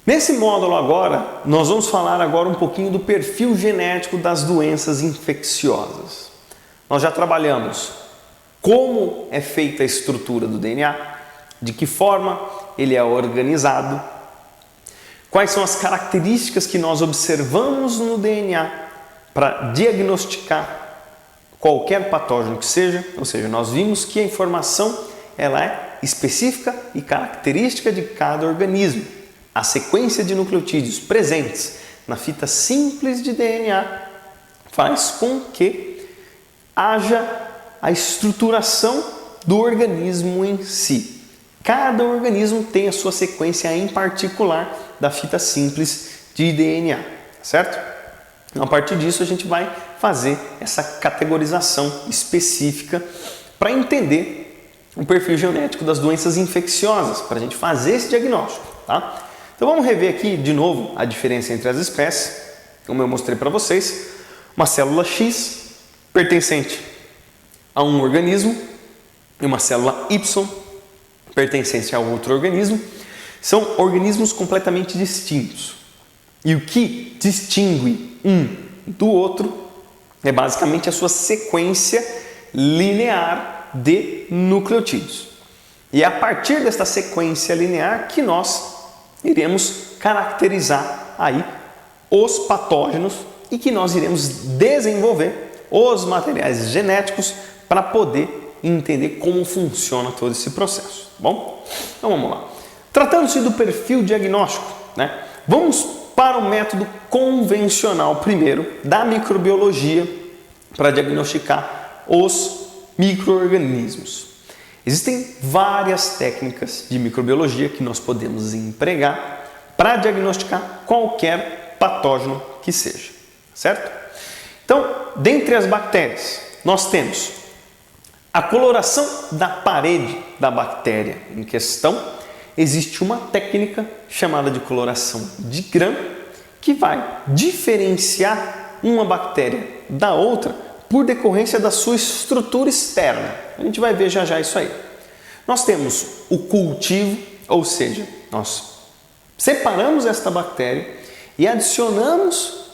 Nesse módulo agora, nós vamos falar agora um pouquinho do perfil genético das doenças infecciosas. Nós já trabalhamos como é feita a estrutura do DNA, de que forma ele é organizado, quais são as características que nós observamos no DNA para diagnosticar qualquer patógeno que seja, ou seja, nós vimos que a informação ela é específica e característica de cada organismo. A sequência de nucleotídeos presentes na fita simples de DNA faz com que haja a estruturação do organismo em si. Cada organismo tem a sua sequência em particular da fita simples de DNA, certo? A partir disso a gente vai fazer essa categorização específica para entender o perfil genético das doenças infecciosas, para a gente fazer esse diagnóstico, tá? Então vamos rever aqui de novo a diferença entre as espécies, como eu mostrei para vocês. Uma célula X pertencente a um organismo e uma célula Y pertencente a outro organismo são organismos completamente distintos. E o que distingue um do outro é basicamente a sua sequência linear de nucleotídeos. E é a partir desta sequência linear que nós iremos caracterizar aí os patógenos e que nós iremos desenvolver os materiais genéticos para poder entender como funciona todo esse processo, tá bom? Então vamos lá. Tratando-se do perfil diagnóstico, né? Vamos para o método convencional primeiro da microbiologia para diagnosticar os micro-organismos. Existem várias técnicas de microbiologia que nós podemos empregar para diagnosticar qualquer patógeno que seja, certo? Então, dentre as bactérias, nós temos a coloração da parede da bactéria em questão. Existe uma técnica chamada de coloração de Gram que vai diferenciar uma bactéria da outra por decorrência da sua estrutura externa. A gente vai ver já já isso aí. Nós temos o cultivo, ou seja, nós separamos esta bactéria e adicionamos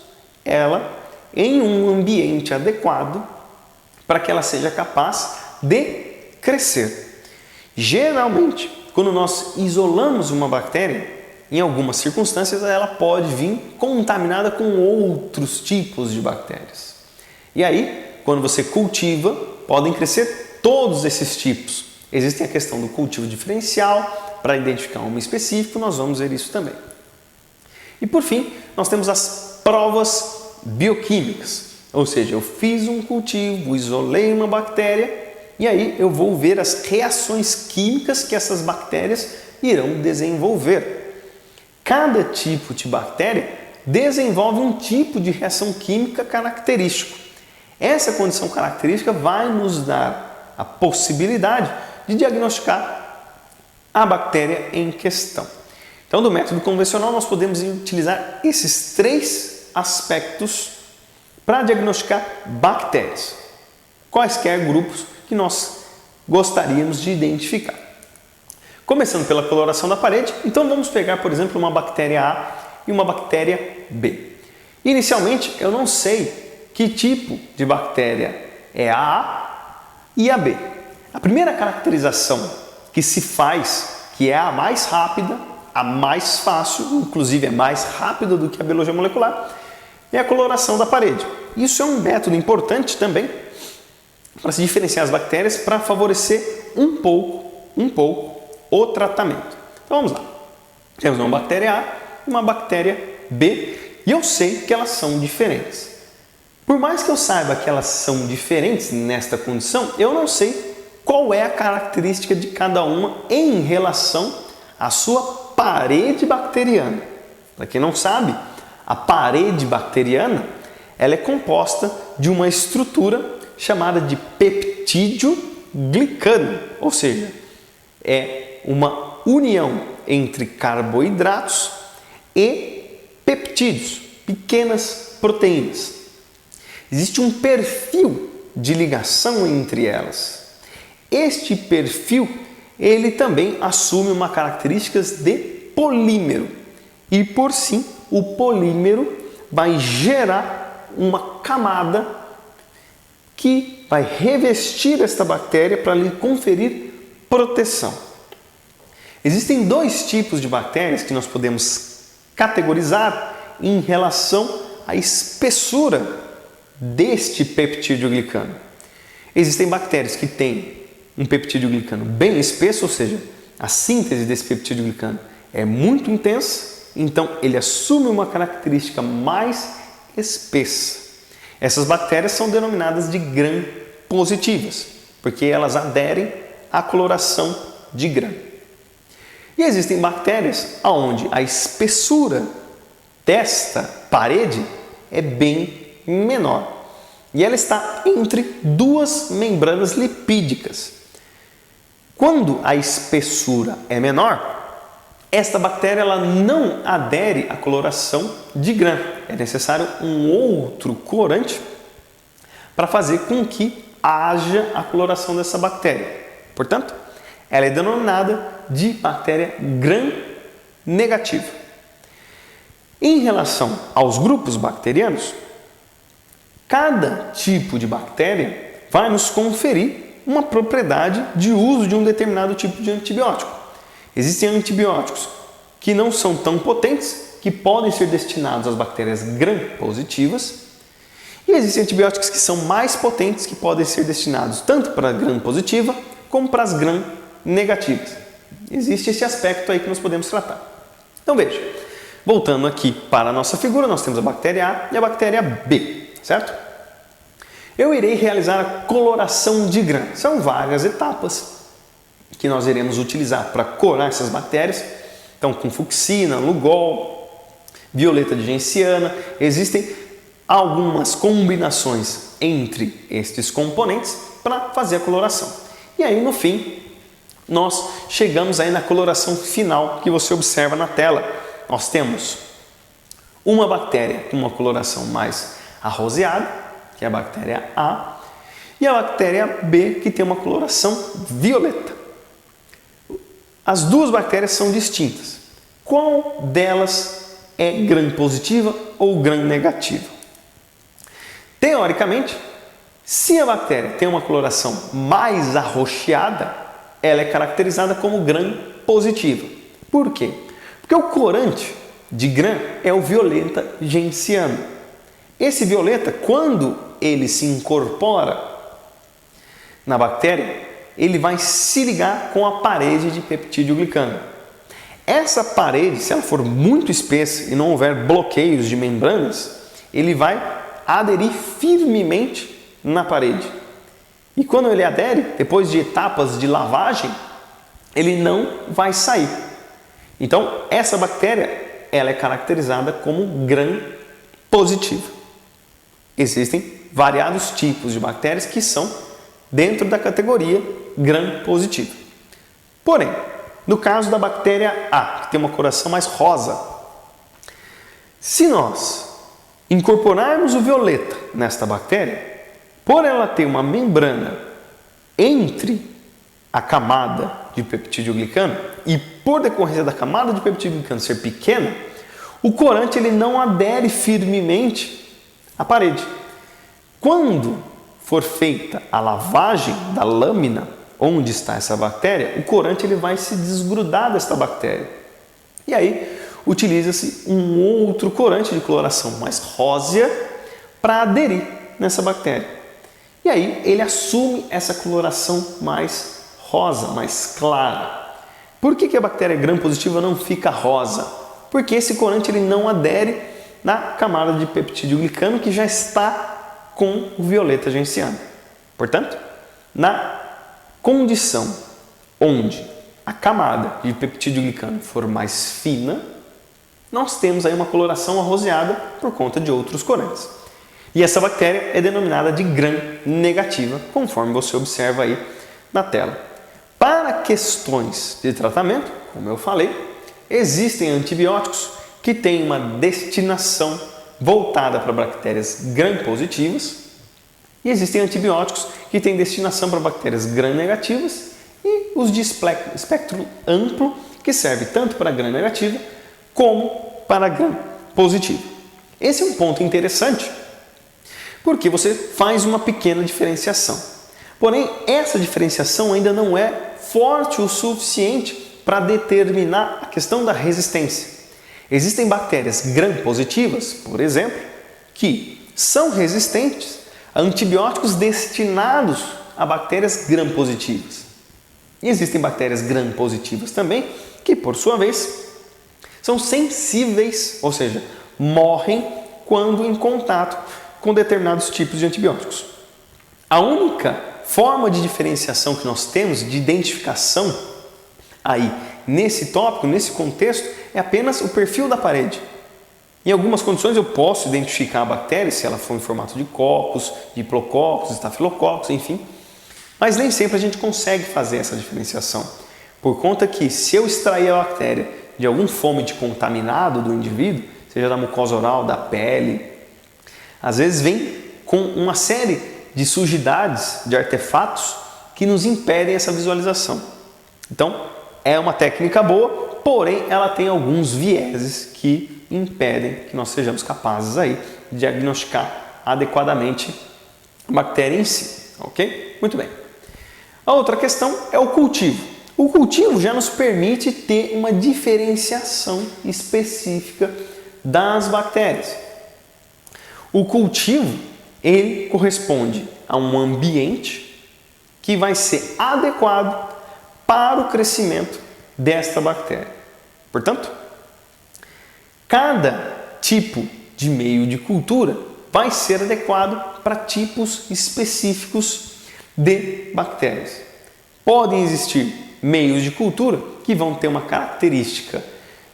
ela em um ambiente adequado para que ela seja capaz de crescer. Geralmente, quando nós isolamos uma bactéria, em algumas circunstâncias ela pode vir contaminada com outros tipos de bactérias. E aí, quando você cultiva, podem crescer todos esses tipos. Existe a questão do cultivo diferencial, para identificar um específico, nós vamos ver isso também. E por fim, nós temos as provas bioquímicas. Ou seja, eu fiz um cultivo, isolei uma bactéria e aí eu vou ver as reações químicas que essas bactérias irão desenvolver. Cada tipo de bactéria desenvolve um tipo de reação química característico. Essa condição característica vai nos dar a possibilidade de diagnosticar a bactéria em questão. Então, do método convencional, nós podemos utilizar esses três aspectos para diagnosticar bactérias, quaisquer grupos que nós gostaríamos de identificar. Começando pela coloração da parede, então vamos pegar, por exemplo, uma bactéria A e uma bactéria B. Inicialmente, eu não sei que tipo de bactéria é a A e a B. A primeira caracterização que se faz, que é a mais rápida, a mais fácil, inclusive é mais rápida do que a biologia molecular, é a coloração da parede. Isso é um método importante também para se diferenciar as bactérias, para favorecer um pouco o tratamento. Então vamos lá. Temos uma bactéria A e uma bactéria B e eu sei que elas são diferentes. Por mais que eu saiba que elas são diferentes nesta condição, eu não sei qual é a característica de cada uma em relação à sua parede bacteriana. Para quem não sabe, a parede bacteriana ela é composta de uma estrutura chamada de peptídeo glicano, ou seja, é uma união entre carboidratos e peptídeos, pequenas proteínas. Existe um perfil de ligação entre elas. Este perfil, ele também assume uma característica de polímero. E por sim, o polímero vai gerar uma camada que vai revestir esta bactéria para lhe conferir proteção. Existem dois tipos de bactérias que nós podemos categorizar em relação à espessura deste peptídeo-glicano. Existem bactérias que têm um peptídeo-glicano bem espesso, ou seja, a síntese desse peptídeo-glicano é muito intensa, então ele assume uma característica mais espessa. Essas bactérias são denominadas de gram-positivas, porque elas aderem à coloração de gram. E existem bactérias onde a espessura desta parede é bem menor. E ela está entre duas membranas lipídicas. Quando a espessura é menor, esta bactéria ela não adere à coloração de gram. É necessário um outro corante para fazer com que haja a coloração dessa bactéria. Portanto, ela é denominada de bactéria gram-negativa. Em relação aos grupos bacterianos, cada tipo de bactéria vai nos conferir uma propriedade de uso de um determinado tipo de antibiótico. Existem antibióticos que não são tão potentes, que podem ser destinados às bactérias gram-positivas, e existem antibióticos que são mais potentes, que podem ser destinados tanto para a gram-positiva como para as gram-negativas. Existe esse aspecto aí que nós podemos tratar. Então veja, voltando aqui para a nossa figura, nós temos a bactéria A e a bactéria B, certo? Eu irei realizar a coloração de gram. São várias etapas que nós iremos utilizar para corar essas bactérias. Então, com fucsina, lugol, violeta de genciana, existem algumas combinações entre estes componentes para fazer a coloração. E aí, no fim, nós chegamos aí na coloração final que você observa na tela. Nós temos uma bactéria com uma coloração mais arroseada, que é a bactéria A, e a bactéria B, que tem uma coloração violeta. As duas bactérias são distintas. Qual delas é gram-positiva ou gram-negativa? Teoricamente, se a bactéria tem uma coloração mais arroxeada, ela é caracterizada como gram-positiva. Por quê? Porque o corante de gram é o violeta genciano. Esse violeta, quando ele se incorpora na bactéria, ele vai se ligar com a parede de peptídeo-glicano. Essa parede, se ela for muito espessa e não houver bloqueios de membranas, ele vai aderir firmemente na parede. E quando ele adere, depois de etapas de lavagem, ele não vai sair. Então, essa bactéria, ela é caracterizada como gram-positiva. Existem variados tipos de bactérias que são dentro da categoria gram-positiva. Porém, no caso da bactéria A, que tem uma coloração mais rosa, se nós incorporarmos o violeta nesta bactéria, por ela ter uma membrana entre a camada de peptídeo-glicano e por decorrência da camada de peptídeo-glicano ser pequena, o corante ele não adere firmemente à parede. Quando for feita a lavagem da lâmina onde está essa bactéria, o corante ele vai se desgrudar desta bactéria. E aí utiliza-se um outro corante de coloração mais rósea para aderir nessa bactéria. E aí ele assume essa coloração mais rosa, mais clara. Por que a bactéria gram-positiva não fica rosa? Porque esse corante ele não adere na camada de peptídeo-glicano que já está com o violeta genciano. Portanto, na condição onde a camada de peptídeo-glicano for mais fina, nós temos aí uma coloração arroseada por conta de outros corantes. E essa bactéria é denominada de gram-negativa, conforme você observa aí na tela. Para questões de tratamento, como eu falei, existem antibióticos que têm uma destinação voltada para bactérias gram-positivas e existem antibióticos que têm destinação para bactérias gram-negativas e os de espectro amplo, que serve tanto para gram-negativa como para gram positivo. Esse é um ponto interessante, porque você faz uma pequena diferenciação. Porém, essa diferenciação ainda não é forte o suficiente para determinar a questão da resistência. Existem bactérias gram-positivas, por exemplo, que são resistentes a antibióticos destinados a bactérias gram-positivas. E existem bactérias gram-positivas também, que por sua vez são sensíveis, ou seja, morrem quando em contato com determinados tipos de antibióticos. A única forma de diferenciação que nós temos, de identificação aí nesse tópico, nesse contexto, é apenas o perfil da parede. Em algumas condições eu posso identificar a bactéria, se ela for em formato de cocos, diplococos, estafilococos, enfim, mas nem sempre a gente consegue fazer essa diferenciação, por conta que se eu extrair a bactéria de algum fômite contaminado do indivíduo, seja da mucosa oral, da pele, às vezes vem com uma série de sujidades, de artefatos que nos impedem essa visualização. Então, é uma técnica boa, porém ela tem alguns vieses que impedem que nós sejamos capazes aí de diagnosticar adequadamente a bactéria em si, ok? Muito bem. A outra questão é o cultivo. O cultivo já nos permite ter uma diferenciação específica das bactérias. O cultivo, ele corresponde a um ambiente que vai ser adequado para o crescimento desta bactéria. Portanto, cada tipo de meio de cultura vai ser adequado para tipos específicos de bactérias. Podem existir meios de cultura que vão ter uma característica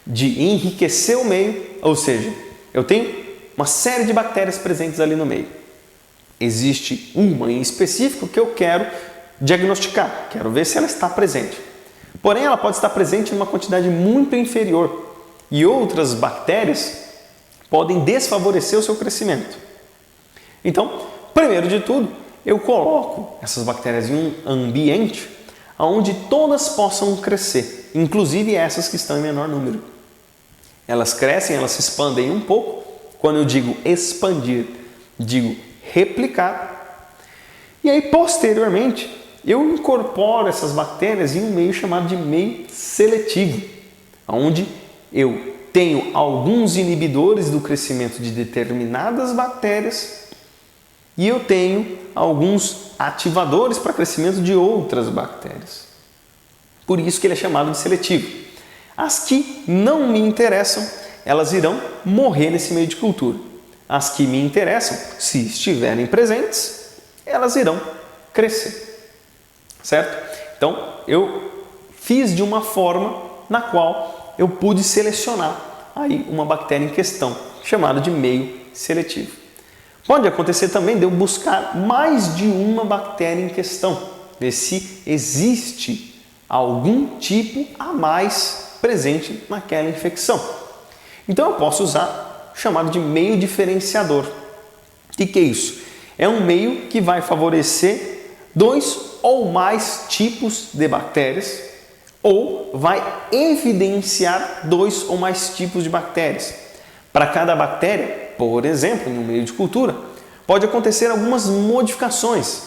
de enriquecer o meio, ou seja, eu tenho uma série de bactérias presentes ali no meio. Existe uma em específico que eu quero diagnosticar, quero ver se ela está presente. Porém, ela pode estar presente em uma quantidade muito inferior e outras bactérias podem desfavorecer o seu crescimento. Então, primeiro de tudo, eu coloco essas bactérias em um ambiente onde todas possam crescer, inclusive essas que estão em menor número. Elas crescem, elas se expandem um pouco. Quando eu digo expandir, digo replicar. E aí, posteriormente, eu incorporo essas bactérias em um meio chamado de meio seletivo, onde eu tenho alguns inibidores do crescimento de determinadas bactérias e eu tenho alguns ativadores para crescimento de outras bactérias. Por isso que ele é chamado de seletivo. As que não me interessam, elas irão morrer nesse meio de cultura. As que me interessam, se estiverem presentes, elas irão crescer. Certo? Então, eu fiz de uma forma na qual eu pude selecionar aí uma bactéria em questão, chamada de meio seletivo. Pode acontecer também de eu buscar mais de uma bactéria em questão, ver se existe algum tipo a mais presente naquela infecção. Então, eu posso usar o chamado de meio diferenciador. O que é isso? É um meio que vai favorecer dois ou mais tipos de bactérias, ou vai evidenciar dois ou mais tipos de bactérias. Para cada bactéria, por exemplo, no meio de cultura, pode acontecer algumas modificações.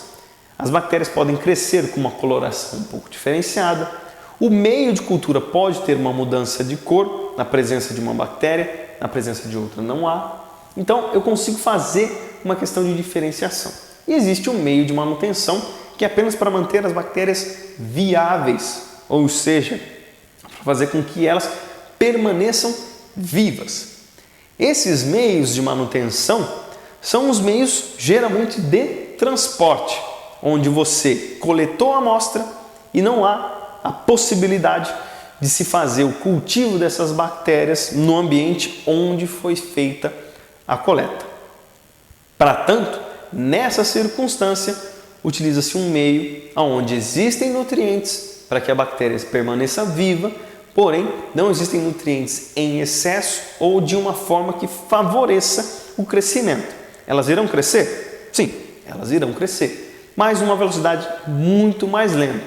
As bactérias podem crescer com uma coloração um pouco diferenciada. O meio de cultura pode ter uma mudança de cor na presença de uma bactéria, na presença de outra não há. Então, eu consigo fazer uma questão de diferenciação. E existe um meio de manutenção que é apenas para manter as bactérias viáveis, ou seja, para fazer com que elas permaneçam vivas. Esses meios de manutenção são os meios geralmente de transporte, onde você coletou a amostra e não há a possibilidade de se fazer o cultivo dessas bactérias no ambiente onde foi feita a coleta. Para tanto, nessa circunstância, utiliza-se um meio onde existem nutrientes para que a bactéria permaneça viva, porém não existem nutrientes em excesso ou de uma forma que favoreça o crescimento. Elas irão crescer? Sim, elas irão crescer, mas uma velocidade muito mais lenta.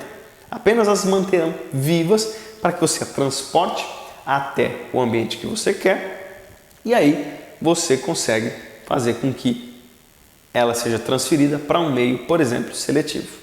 Apenas as manterão vivas para que você a transporte até o ambiente que você quer E aí você consegue fazer com que ela seja transferida para um meio, por exemplo, seletivo.